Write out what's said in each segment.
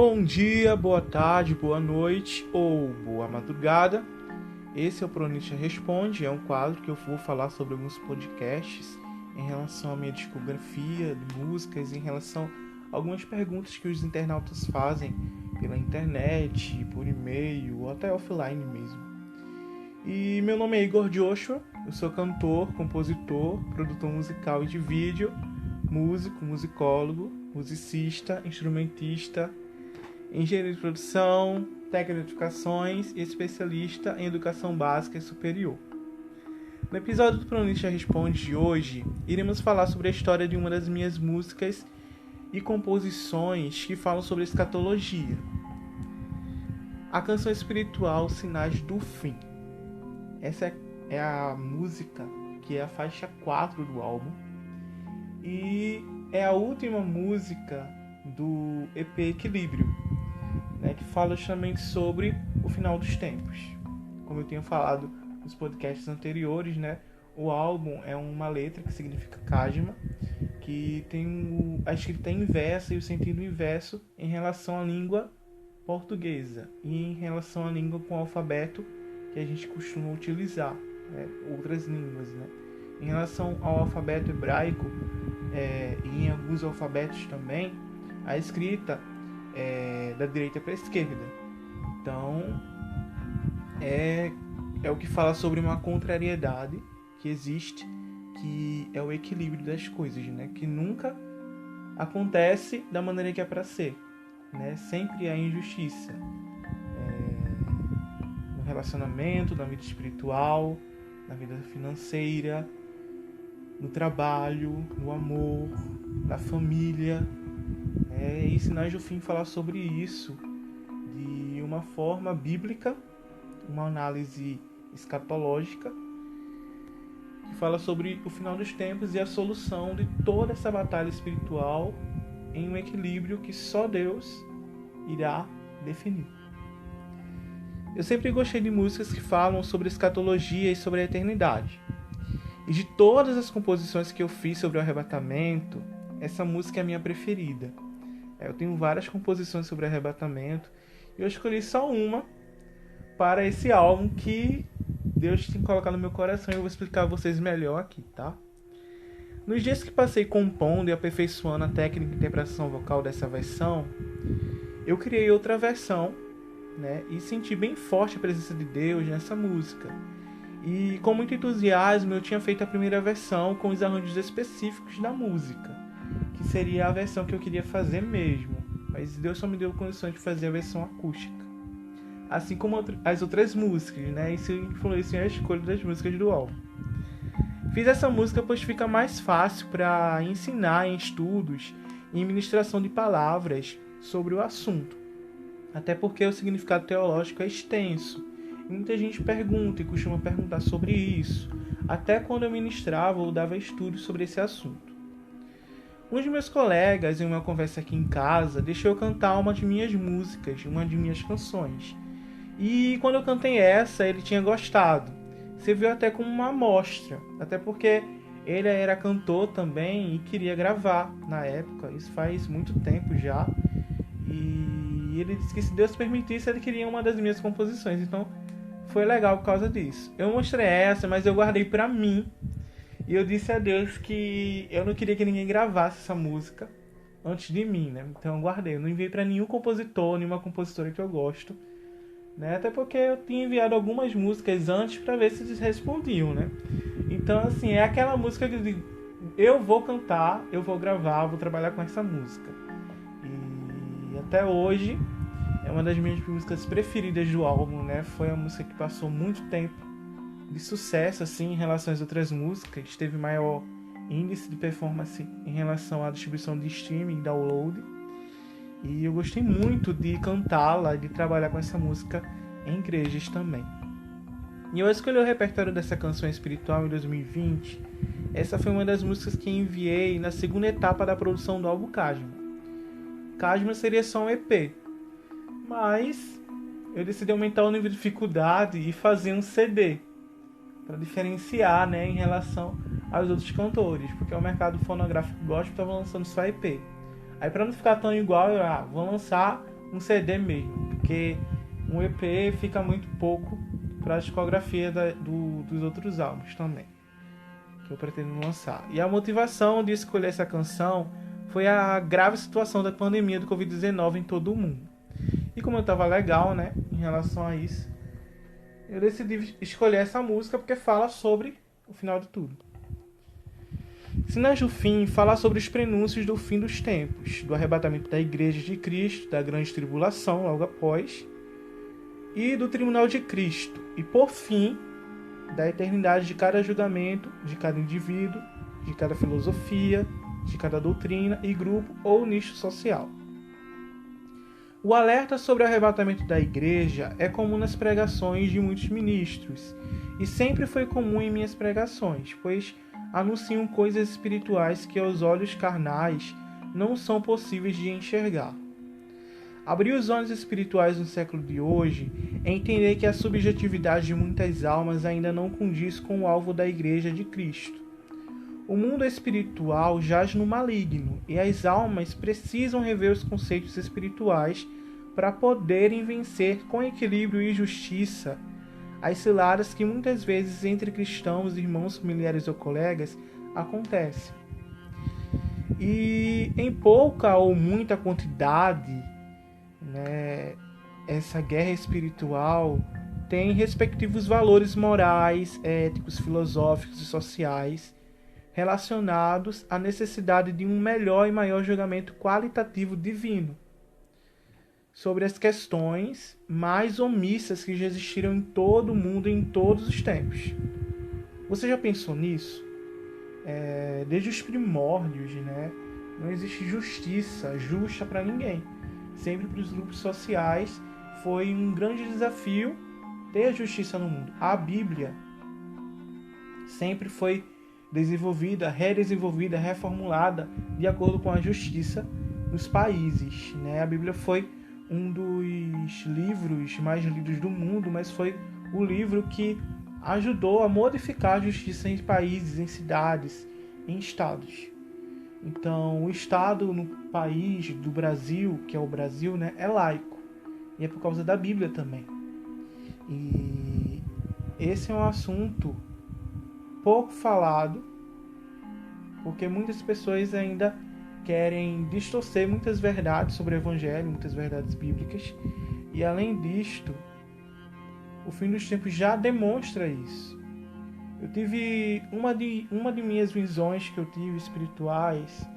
Bom dia, boa tarde, boa noite ou boa madrugada. Esse é o Pronista Responde, é um quadro que eu vou falar sobre alguns podcasts em relação à minha discografia de músicas, em relação a algumas perguntas que os internautas fazem pela internet, por e-mail ou até offline mesmo. E meu nome é Igor Joshua, eu sou cantor, compositor, produtor musical e de vídeo, músico, musicólogo, musicista, instrumentista, engenheiro de produção, técnico de edificações e especialista em educação básica e superior. No episódio do Pronista Responde de hoje, iremos falar sobre a história de uma das minhas músicas e composições que falam sobre escatologia. A canção espiritual Sinais do Fim. Essa é a música que é a faixa 4 do álbum e é a última música do EP Equilíbrio, que fala justamente sobre o final dos tempos. Como eu tinha falado nos podcasts anteriores, o álbum é uma letra que significa Kajma, que tem a escrita inversa e o sentido inverso em relação à língua portuguesa e em relação à língua com o alfabeto que a gente costuma utilizar, outras línguas. Em relação ao alfabeto hebraico e em alguns alfabetos também, a escrita da direita para a esquerda. Então é o que fala sobre uma contrariedade que existe, que é o equilíbrio das coisas, que nunca acontece da maneira que é para ser, sempre há injustiça no relacionamento, na vida espiritual, na vida financeira, no trabalho, no amor, na família. E Sinais do Fim falar sobre isso de uma forma bíblica, uma análise escatológica, que fala sobre o final dos tempos e a solução de toda essa batalha espiritual em um equilíbrio que só Deus irá definir. Eu sempre gostei de músicas que falam sobre escatologia e sobre a eternidade. E de todas as composições que eu fiz sobre o arrebatamento, essa música é a minha preferida. Eu tenho várias composições sobre arrebatamento e eu escolhi só uma para esse álbum que Deus tem colocado no meu coração e eu vou explicar a vocês melhor aqui, tá? Nos dias que passei compondo e aperfeiçoando a técnica de interpretação vocal dessa versão, eu criei outra versão, e senti bem forte a presença de Deus nessa música. E com muito entusiasmo eu tinha feito a primeira versão com os arranjos específicos da música, que seria a versão que eu queria fazer mesmo, mas Deus só me deu condições de fazer a versão acústica, assim como as outras músicas, Isso influenciou a escolha das músicas do álbum. Fiz essa música pois fica mais fácil para ensinar em estudos e em ministração de palavras sobre o assunto, até porque o significado teológico é extenso. Muita gente pergunta e costuma perguntar sobre isso, até quando eu ministrava ou dava estudos sobre esse assunto. Um dos meus colegas, em uma conversa aqui em casa, deixou eu cantar uma de minhas músicas, uma de minhas canções. E quando eu cantei essa, ele tinha gostado. Serviu até como uma amostra, até porque ele era cantor também e queria gravar na época. Isso faz muito tempo já. E ele disse que se Deus permitisse, ele queria uma das minhas composições. Então foi legal por causa disso. Eu mostrei essa, mas eu guardei pra mim. E eu disse a Deus que eu não queria que ninguém gravasse essa música antes de mim, Então eu guardei. Eu não enviei pra nenhum compositor, nenhuma compositora que eu gosto, Até porque eu tinha enviado algumas músicas antes pra ver se eles respondiam, Então, assim, é aquela música que eu digo, eu vou cantar, eu vou gravar, vou trabalhar com essa música. E até hoje é uma das minhas músicas preferidas do álbum, Foi a música que passou muito tempo de sucesso, assim, em relação às outras músicas. Teve maior índice de performance em relação à distribuição de streaming e download. E eu gostei muito de cantá-la e de trabalhar com essa música em igrejas também. E eu escolhi o repertório dessa canção espiritual em 2020. Essa foi uma das músicas que enviei na segunda etapa da produção do álbum Kajma. Kajma seria só um EP, mas eu decidi aumentar o nível de dificuldade e fazer um CD para diferenciar, em relação aos outros cantores, porque o mercado fonográfico gospel estava lançando só EP. Aí para não ficar tão igual, eu vou lançar um CD mesmo, porque um EP fica muito pouco para a discografia dos outros álbuns também, que eu pretendo lançar. E a motivação de escolher essa canção foi a grave situação da pandemia do Covid-19 em todo o mundo. E como eu tava legal, né, em relação a isso, eu decidi escolher essa música porque fala sobre o final de tudo. Sinais do Fim fala sobre os prenúncios do fim dos tempos, do arrebatamento da Igreja de Cristo, da grande tribulação logo após, e do tribunal de Cristo, e por fim, da eternidade de cada julgamento, de cada indivíduo, de cada filosofia, de cada doutrina e grupo ou nicho social. O alerta sobre o arrebatamento da Igreja é comum nas pregações de muitos ministros, e sempre foi comum em minhas pregações, pois anunciam coisas espirituais que aos olhos carnais não são possíveis de enxergar. Abrir os olhos espirituais no século de hoje é entender que a subjetividade de muitas almas ainda não condiz com o alvo da Igreja de Cristo. O mundo espiritual jaz no maligno e as almas precisam rever os conceitos espirituais para poderem vencer com equilíbrio e justiça as ciladas que muitas vezes entre cristãos, irmãos, familiares ou colegas acontecem. E em pouca ou muita quantidade, né, essa guerra espiritual tem respectivos valores morais, éticos, filosóficos e sociais relacionados à necessidade de um melhor e maior julgamento qualitativo divino sobre as questões mais omissas que já existiram em todo o mundo e em todos os tempos. Você já pensou nisso? Desde os primórdios, né? Não existe justiça justa para ninguém. Sempre para os grupos sociais foi um grande desafio ter justiça no mundo. A Bíblia sempre foi desenvolvida, redesenvolvida, reformulada de acordo com a justiça nos países, né? A Bíblia foi um dos livros mais lidos do mundo, mas foi o livro que ajudou a modificar a justiça em países, em cidades, em estados. Então, o Estado no país do Brasil, que é o Brasil, né, é laico. E é por causa da Bíblia também. E esse é um assunto pouco falado, porque muitas pessoas ainda querem distorcer muitas verdades sobre o Evangelho, muitas verdades bíblicas. E além disto, o fim dos tempos já demonstra isso. Eu tive uma de minhas visões que eu tive espirituais,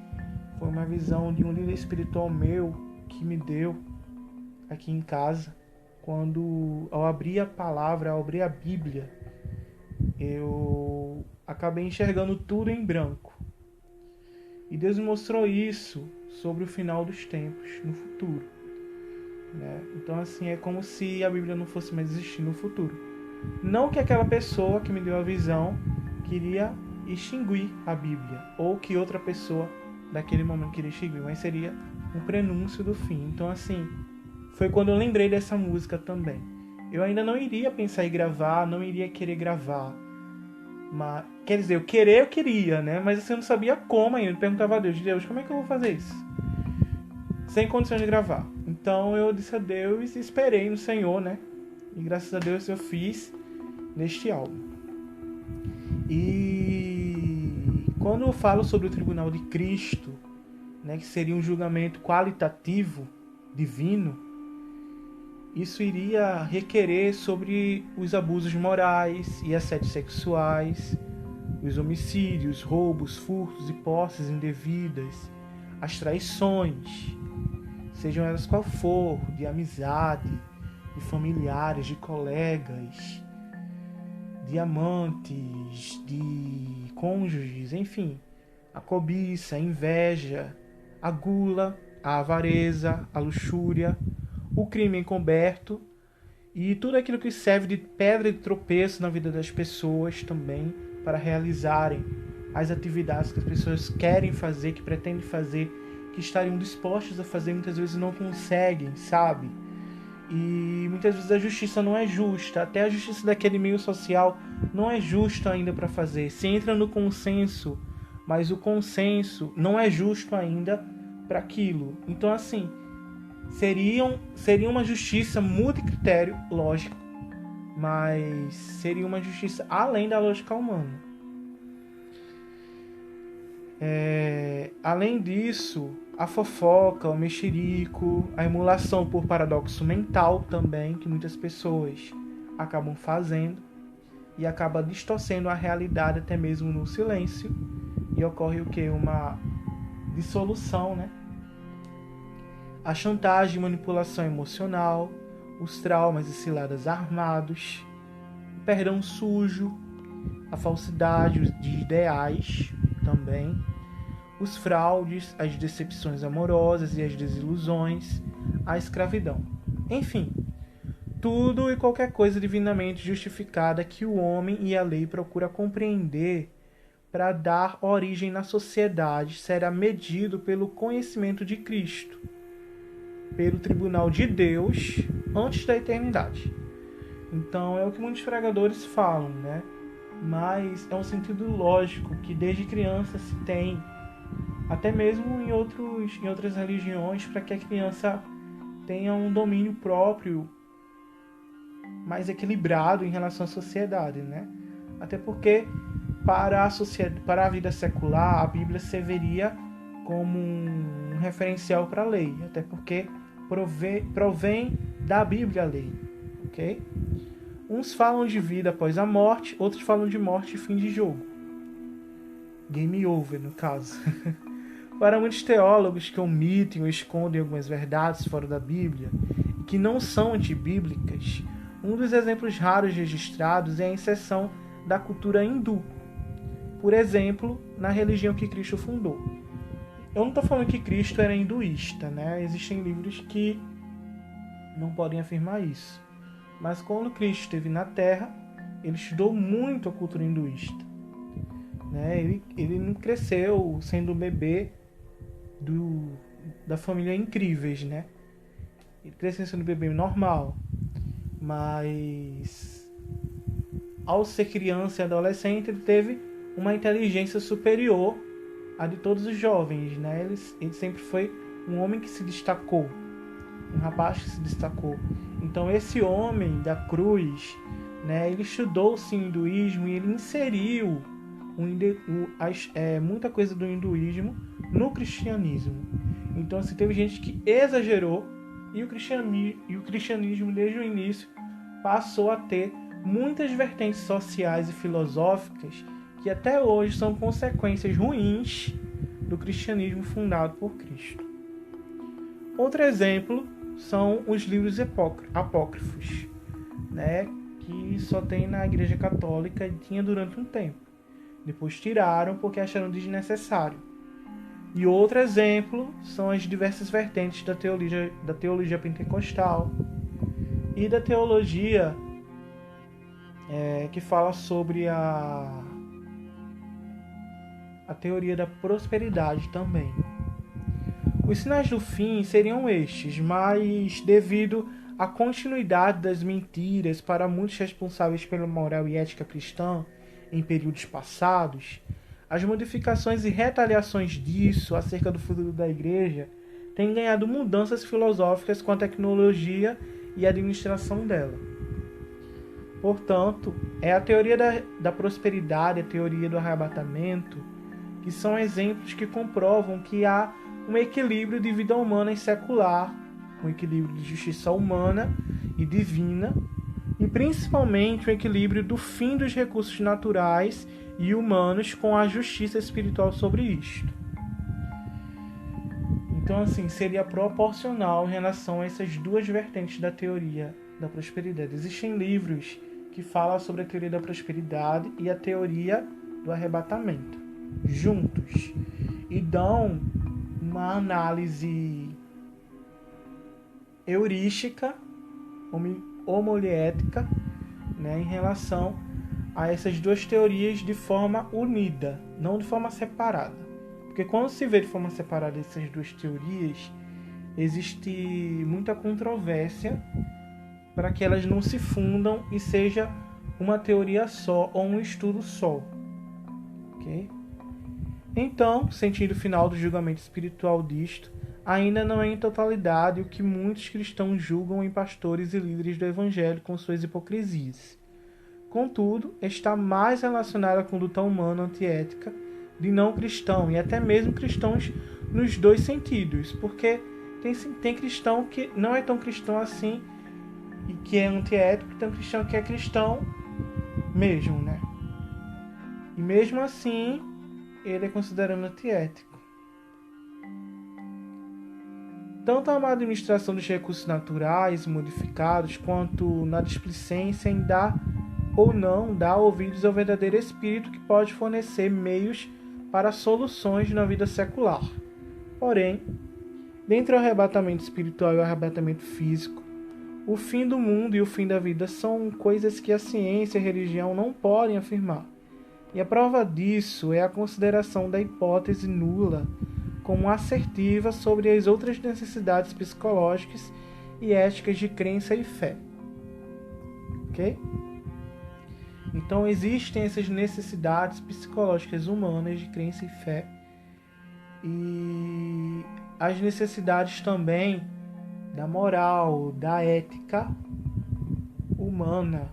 foi uma visão de um líder espiritual meu que me deu aqui em casa, quando ao abrir a palavra, ao abrir a Bíblia, eu acabei enxergando tudo em branco. E Deus me mostrou isso sobre o final dos tempos, no futuro, né? Então, assim, é como se a Bíblia não fosse mais existir no futuro. Não que aquela pessoa que me deu a visão queria extinguir a Bíblia, ou que outra pessoa daquele momento queria extinguir, mas seria um prenúncio do fim. Então, assim, foi quando eu lembrei dessa música também. Eu ainda não iria pensar em gravar, não iria querer gravar. Mas, quer dizer, eu queria, né? Mas assim, eu não sabia como ainda. Eu perguntava a Deus, como é que eu vou fazer isso? Sem condições de gravar. Então eu disse a Deus e esperei no Senhor, né? E graças a Deus eu fiz neste álbum. E quando eu falo sobre o Tribunal de Cristo, né, que seria um julgamento qualitativo, divino, isso iria requerer sobre os abusos morais e assédios sexuais, os homicídios, roubos, furtos e posses indevidas, as traições, sejam elas qual for, de amizade, de familiares, de colegas, de amantes, de cônjuges, enfim, a cobiça, a inveja, a gula, a avareza, a luxúria, o crime encoberto e tudo aquilo que serve de pedra de tropeço na vida das pessoas também para realizarem as atividades que as pessoas querem fazer, que pretendem fazer, que estariam dispostas a fazer, muitas vezes não conseguem, sabe? E muitas vezes a justiça não é justa, até a justiça daquele meio social não é justa ainda para fazer. Se entra no consenso, mas o consenso não é justo ainda para aquilo. Então, assim, seria uma justiça multicritério, lógico, mas seria uma justiça além da lógica humana. Além disso, a fofoca, o mexerico, a emulação por paradoxo mental também, que muitas pessoas acabam fazendo, e acaba distorcendo a realidade até mesmo no silêncio, e ocorre o que? Uma dissolução, né? A chantagem e manipulação emocional, os traumas e ciladas armados, o perdão sujo, a falsidade de ideais também, os fraudes, as decepções amorosas e as desilusões, a escravidão. Enfim, tudo e qualquer coisa divinamente justificada que o homem e a lei procura compreender para dar origem na sociedade será medido pelo conhecimento de Cristo, pelo tribunal de Deus antes da eternidade. Então é o que muitos pregadores falam, né? Mas é um sentido lógico que desde criança se tem, até mesmo em outras religiões, para que a criança tenha um domínio próprio mais equilibrado em relação à sociedade, né? Até porque para a vida secular, a Bíblia serviria como um referencial para a lei, até porque provém da Bíblia a lei, ok? Uns falam de vida após a morte, outros falam de morte e fim de jogo. Game over, no caso. Para muitos teólogos que omitem ou escondem algumas verdades fora da Bíblia e que não são antibíblicas, um dos exemplos raros registrados é a inserção da cultura hindu, por exemplo, na religião que Cristo fundou. Eu não estou falando que Cristo era hinduísta, né? Existem livros que não podem afirmar isso. Mas quando Cristo esteve na Terra, ele estudou muito a cultura hinduísta, né? Ele não cresceu sendo um bebê da família Incríveis, né? Ele cresceu sendo um bebê normal. Mas ao ser criança e adolescente, ele teve uma inteligência superior à de todos os jovens, né? Ele sempre foi um homem que se destacou, um rapaz que se destacou. Então esse homem da cruz, né, ele estudou o hinduísmo e ele inseriu muita coisa do hinduísmo no cristianismo. Então assim, teve gente que exagerou e o cristianismo desde o início passou a ter muitas vertentes sociais e filosóficas que até hoje são consequências ruins do cristianismo fundado por Cristo. Outro exemplo são os livros apócrifos, né, que só tem na Igreja Católica e tinha durante um tempo. Depois tiraram porque acharam desnecessário. E outro exemplo são as diversas vertentes da teologia pentecostal e da teologia que fala sobre a teoria da prosperidade também. Os sinais do fim seriam estes, mas devido à continuidade das mentiras para muitos responsáveis pela moral e ética cristã em períodos passados, as modificações e retaliações disso acerca do futuro da Igreja têm ganhado mudanças filosóficas com a tecnologia e a administração dela. Portanto, é a teoria da prosperidade, a teoria do arrebatamento, que são exemplos que comprovam que há um equilíbrio de vida humana e secular, um equilíbrio de justiça humana e divina, e principalmente o equilíbrio do fim dos recursos naturais e humanos com a justiça espiritual sobre isto. Então, assim, seria proporcional em relação a essas duas vertentes da teoria da prosperidade. Existem livros que falam sobre a teoria da prosperidade e a teoria do arrebatamento, juntos, e dão uma análise heurística, homilética, né, em relação a essas duas teorias de forma unida, não de forma separada. Porque quando se vê de forma separada essas duas teorias, existe muita controvérsia para que elas não se fundam e seja uma teoria só ou um estudo só. Ok? Então, sentido final do julgamento espiritual disto, ainda não é em totalidade o que muitos cristãos julgam em pastores e líderes do Evangelho com suas hipocrisias. Contudo, está mais relacionada à conduta humana antiética de não cristão e até mesmo cristãos nos dois sentidos, porque tem cristão que não é tão cristão assim e que é antiético, e tem cristão que é cristão mesmo, né? E mesmo assim, ele é considerado antiético. Tanto a má administração dos recursos naturais modificados, quanto na displicência em dar ou não dar ouvidos ao verdadeiro Espírito que pode fornecer meios para soluções na vida secular. Porém, dentre o arrebatamento espiritual e o arrebatamento físico, o fim do mundo e o fim da vida são coisas que a ciência e a religião não podem afirmar. E a prova disso é a consideração da hipótese nula como assertiva sobre as outras necessidades psicológicas e éticas de crença e fé. Ok? Então existem essas necessidades psicológicas humanas de crença e fé, e as necessidades também da moral, da ética humana,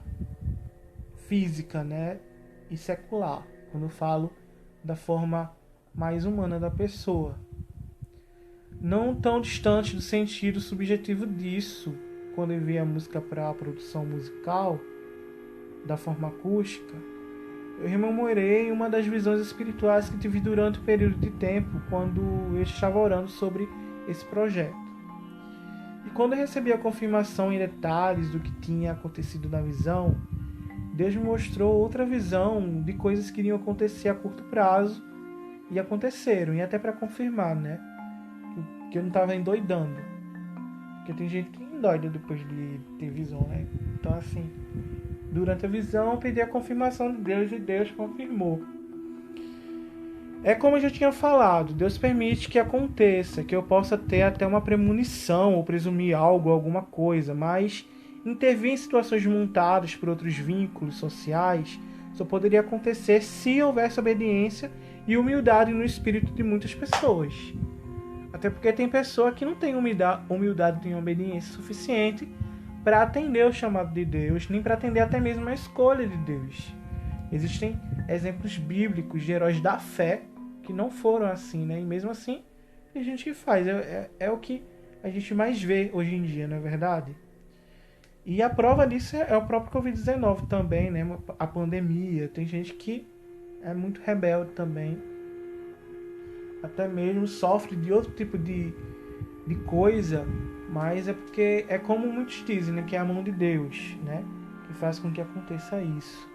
física, né, e secular, quando eu falo da forma mais humana da pessoa. Não tão distante do sentido subjetivo disso, quando eu vi a música para a produção musical, da forma acústica, eu rememorei uma das visões espirituais que tive durante o período de tempo quando eu estava orando sobre esse projeto. E quando eu recebi a confirmação em detalhes do que tinha acontecido na visão, Deus me mostrou outra visão de coisas que iriam acontecer a curto prazo, e aconteceram, e até para confirmar, né, que eu não estava endoidando, porque tem gente que endoida depois de ter visão, né? Então assim, durante a visão, eu pedi a confirmação de Deus e Deus confirmou. É como eu já tinha falado, Deus permite que aconteça, que eu possa ter até uma premonição ou presumir algo, alguma coisa, mas intervir em situações montadas por outros vínculos sociais só poderia acontecer se houvesse obediência e humildade no espírito de muitas pessoas. Até porque tem pessoa que não tem humildade nem obediência suficiente para atender o chamado de Deus, nem para atender até mesmo a escolha de Deus. Existem exemplos bíblicos de heróis da fé que não foram assim, né? E mesmo assim, tem gente que faz. É o que a gente mais vê hoje em dia, não é verdade? E a prova disso é o próprio Covid-19 também, né? A pandemia. Tem gente que é muito rebelde também. Até mesmo sofre de outro tipo de coisa, mas é porque é como muitos dizem, né, que é a mão de Deus, né, que faz com que aconteça isso.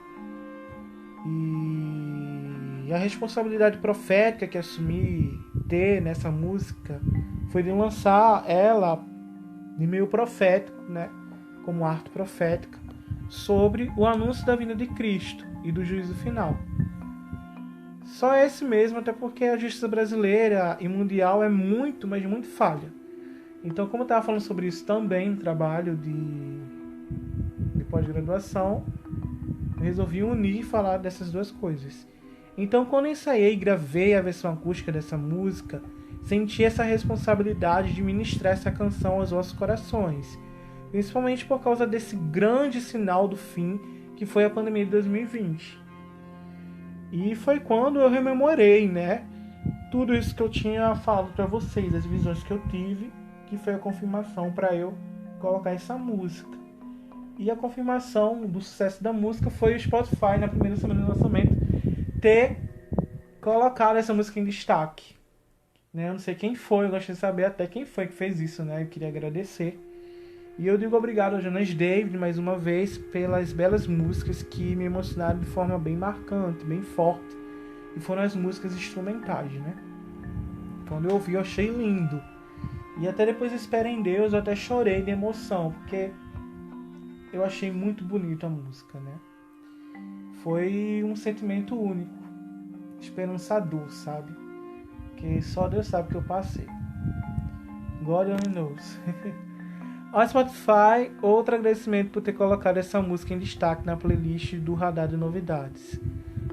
E a responsabilidade profética que assumi ter nessa música foi de lançar ela de meio profético, né, como arte profética, sobre o anúncio da vinda de Cristo e do juízo final. Só esse mesmo, até porque a justiça brasileira e mundial é muito, mas muito falha. Então, como eu estava falando sobre isso também no trabalho de pós-graduação, eu resolvi unir e falar dessas duas coisas. Então, quando eu ensaiei e gravei a versão acústica dessa música, senti essa responsabilidade de ministrar essa canção aos vossos corações, principalmente por causa desse grande sinal do fim que foi a pandemia de 2020. E foi quando eu rememorei, né, tudo isso que eu tinha falado para vocês, as visões que eu tive, que foi a confirmação para eu colocar essa música. E a confirmação do sucesso da música foi o Spotify, na primeira semana do lançamento, ter colocado essa música em destaque. Né? Eu não sei quem foi, eu gostaria de saber até quem foi que fez isso, né? Eu queria agradecer. E eu digo obrigado ao Jonas David, mais uma vez, pelas belas músicas que me emocionaram de forma bem marcante, bem forte. E foram as músicas instrumentais, né? Quando eu ouvi, eu achei lindo. E até depois Espera em Deus, eu até chorei de emoção, porque eu achei muito bonita a música, né? Foi um sentimento único, esperançador, sabe? Que só Deus sabe o que eu passei. God only knows. Ao Spotify, outro agradecimento por ter colocado essa música em destaque na playlist do Radar de Novidades.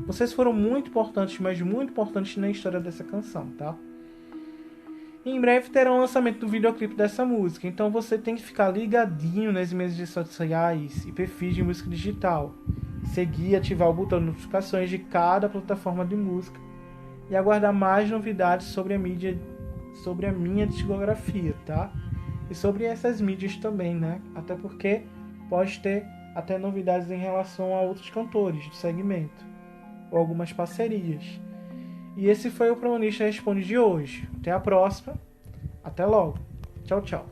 Vocês foram muito importantes, mas muito importantes na história dessa canção, tá? E em breve terá o lançamento do videoclipe dessa música, então você tem que ficar ligadinho nas minhas redes sociais e perfis de música digital. Seguir e ativar o botão de notificações de cada plataforma de música e aguardar mais novidades sobre a mídia, sobre a minha discografia, tá? E sobre essas mídias também, né? Até porque pode ter até novidades em relação a outros cantores do segmento ou algumas parcerias. E esse foi o Promonista Responde de hoje. Até a próxima. Até logo. Tchau, tchau.